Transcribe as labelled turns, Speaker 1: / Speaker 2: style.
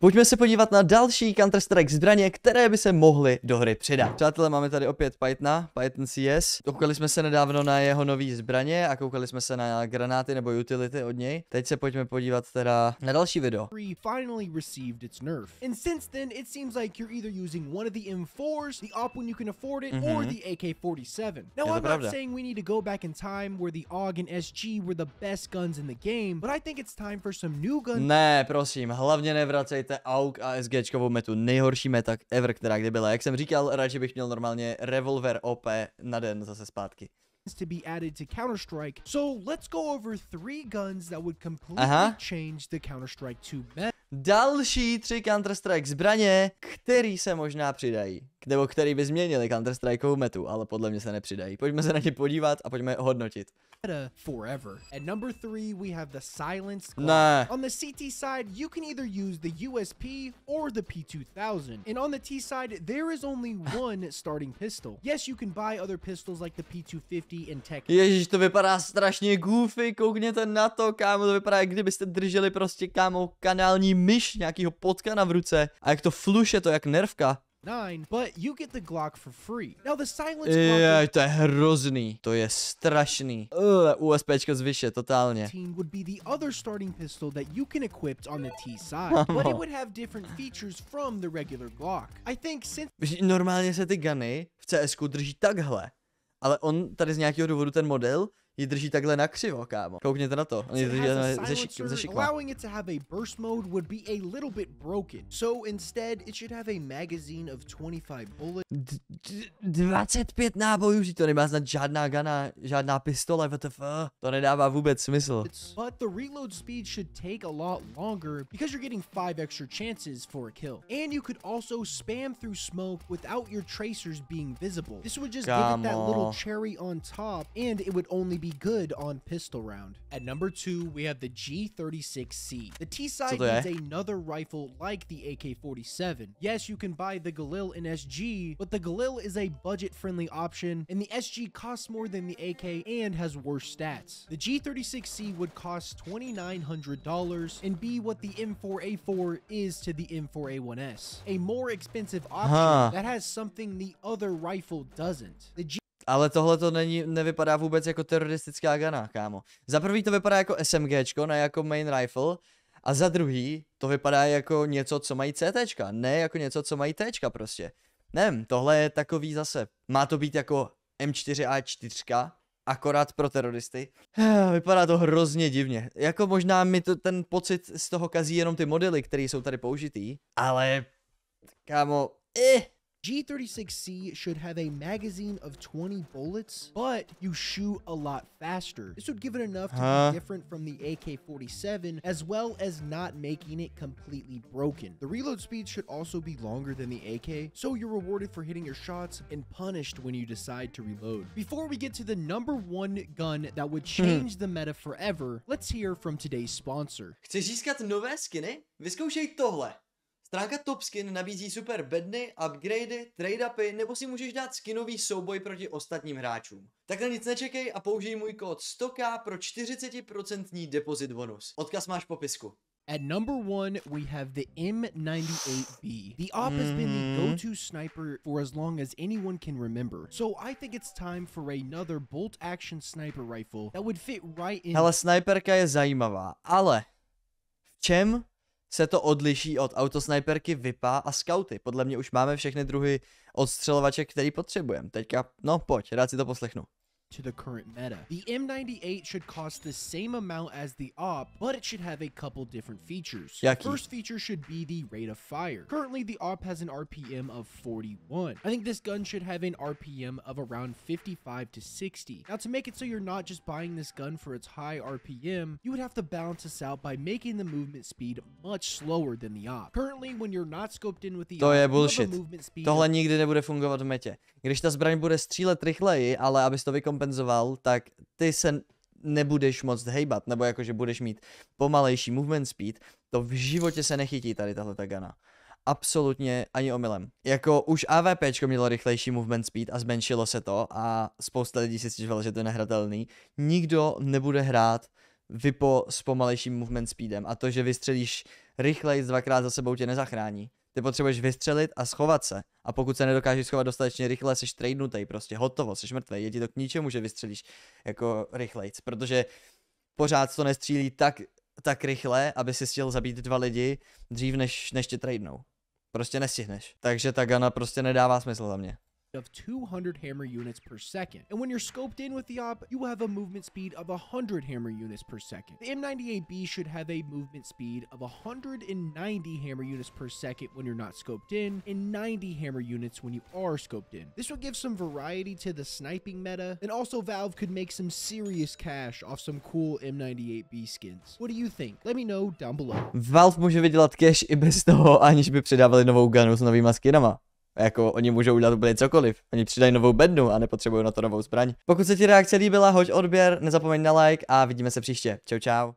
Speaker 1: Pojďme se podívat na další Counter-Strike zbraně, které by se mohly do hry přidat. Přátelé, máme tady opět Python CS. Koukali jsme se nedávno na jeho nový zbraně a koukali jsme se na granáty nebo utility od něj. Teď se pojďme podívat teda na další video.
Speaker 2: Finally received its nerf. And since then, it seems like you're either using one of the M4s, the op when you can afford it, or the AK-47. Now, I'm not saying we need to go back in time where the AUG and SG were the best guns in the game, but I think it's time for some new guns.
Speaker 1: Ne, prosím, hlavně nevracejte AUG a SGčkovou metu. Nejhorší meta ever, která kdy byla. Jak jsem říkal, radši bych měl normálně revolver OP na den zase zpátky.
Speaker 2: To be added to Counter-Strike. So let's go over 3 guns that would completely change the Counter-Strike 2 meta.
Speaker 1: Další 3 Counter-Strike zbraně, který se možná přidají. Nebo který by změnili Counter-Strikeovou metu, ale podle mě se nepřidají. Pojďme se na ně podívat a pojďme hodnotit.
Speaker 2: Forever. At number 3, we have the silenced Glock.
Speaker 1: Nah.
Speaker 2: On the CT side, you can either use the USP or the P2000. And on the T side, there is only one starting pistol. Yes, you can buy other pistols like the P250 and Tech.
Speaker 1: Ježíš, to vypadá strašně goofy, koukněte na to, kámo, to vypadá, jak kdybyste drželi prostě, kámo, kanální myš nějakýho potkana v ruce. A jak to fluše, to jak nervka.
Speaker 2: But you get the Glock for free. Now the silenced
Speaker 1: Glock, to je hrozný, to je strašný. USPčko zvyše, totálně.
Speaker 2: Would be the other starting pistol that you can equip on the T side, but it would have different features from the regular Glock. I think since
Speaker 1: normálně se ty guny v CSku drží takhle, ale on tady z nějakého důvodu ten model ji drží takhle nakřivo, kámo. Koukněte na to. On ji drží ze šikma.
Speaker 2: Allowing it to have a burst mode would be a little bit broken. So instead, it should have a magazine of 25 bullets.
Speaker 1: 25 nábojů, to nemá znát žádná gana, žádná pistole, WTF. To nedává vůbec smysl.
Speaker 2: But the reload speed should take a lot longer because you're getting 5 extra chances for a kill. And you could also spam through smoke without your tracers being visible. This would just give it that little cherry on top, and it would only be good on pistol round. At number 2, we have the G36C. The T side needs another rifle like the AK-47. Yes, you can buy the Galil in SG, but the Galil is a budget-friendly option, and the SG costs more than the AK and has worse stats. The G36C would cost $2,900 and be what the M4A4 is to the M4A1S. A more expensive option that has something the other rifle doesn't.
Speaker 1: Ale tohle to nevypadá vůbec jako teroristická gana, kámo. Za prvý to vypadá jako SMGčko, ne jako main rifle. A za druhý to vypadá jako něco, co mají CTčka, ne jako něco, co mají Tčka prostě. Nevím, tohle je takový zase. Má to být jako M4A4, akorát pro teroristy. Vypadá to hrozně divně. Jako možná mi to ten pocit z toho kazí jenom ty modely, které jsou tady použitý. Ale, kámo,
Speaker 2: G36C should have a magazine of 20 bullets, but you shoot a lot faster. This would give it enough to be different from the AK-47, as well as not making it completely broken. The reload speed should also be longer than the AK, so you're rewarded for hitting your shots and punished when you decide to reload. Before we get to the number 1 gun that would change the meta forever, let's hear from today's sponsor.
Speaker 1: Chceš získat nové skiny? Vyzkoušej tohle. Stránka Top Skin nabízí super bedny, upgradey, trade-upy, nebo si můžeš dát skinový souboj proti ostatním hráčům. Tak na nic nečekej a použij můj kód 100K pro 40% depozit bonus. Odkaz máš v popisku.
Speaker 2: At number 1, we have the M98B. The op has been the go-to sniper for as long as anyone can remember. So I think it's time for another bolt-action sniper rifle that would fit right in.
Speaker 1: Hele, sniperka je zajímavá, ale v čem se to odliší od autosniperky, VIPa a scouty? Podle mě už máme všechny druhy odstřelovaček, který potřebujeme. Teďka, no pojď, rád si to poslechnu.
Speaker 2: To the current meta. The M98 should cost the same amount as the op, but it should have a couple different features. The first feature should be the rate of fire. Currently, the op has an RPM of 41. I think this gun should have an RPM of around 55 to 60. Now, to make it so you're not just buying this gun for its high RPM, you would have to balance this out by making the movement speed much slower than the op. Currently, when you're not scoped in with the
Speaker 1: to je bullshit. Tohle nikdy nebude fungovat v metě. Když ta zbraň bude střílet rychleji, ale abys to vykompenzoval, tak ty se nebudeš moc hejbat, nebo jakože budeš mít pomalejší movement speed, to v životě se nechytí tady tahleta gana. Absolutně ani omylem. Jako už AVPčko mělo rychlejší movement speed a zmenšilo se to a spousta lidí si stěžovalo, že to je nehratelný. Nikdo nebude hrát vypo s pomalejším movement speedem a to, že vystřelíš rychleji dvakrát za sebou tě nezachrání. Ty potřebuješ vystřelit a schovat se. A pokud se nedokážeš schovat dostatečně rychle, seš tradenutej, prostě hotovo, seš mrtvej. Je ti to k ničemu, že vystřelíš jako rychlejc, protože pořád to nestřílí tak rychle, aby si chtěl zabít 2 lidi dřív, než tě tradenou. Prostě nestihneš. Takže ta gana prostě nedává smysl za mě.
Speaker 2: Of 200 hammer units per second. And when you're scoped in with the op, you will have a movement speed of 100 hammer units per second. The M98B should have a movement speed of 190 hammer units per second when you're not scoped in, and 90 hammer units when you are scoped in. This would give some variety to the sniping meta, and also Valve could make some serious cash off some cool M98B skins. What do you think? Let me know down below.
Speaker 1: Valve může vydělat cash i bez toho, aniž by přidávali novou gunu s novýma skinama. Jako oni můžou udělat úplně cokoliv. Oni přidají novou bednu a nepotřebují na to novou zbraň. Pokud se ti reakce líbila, hoď odběr, nezapomeň na like a vidíme se příště. Čau čau.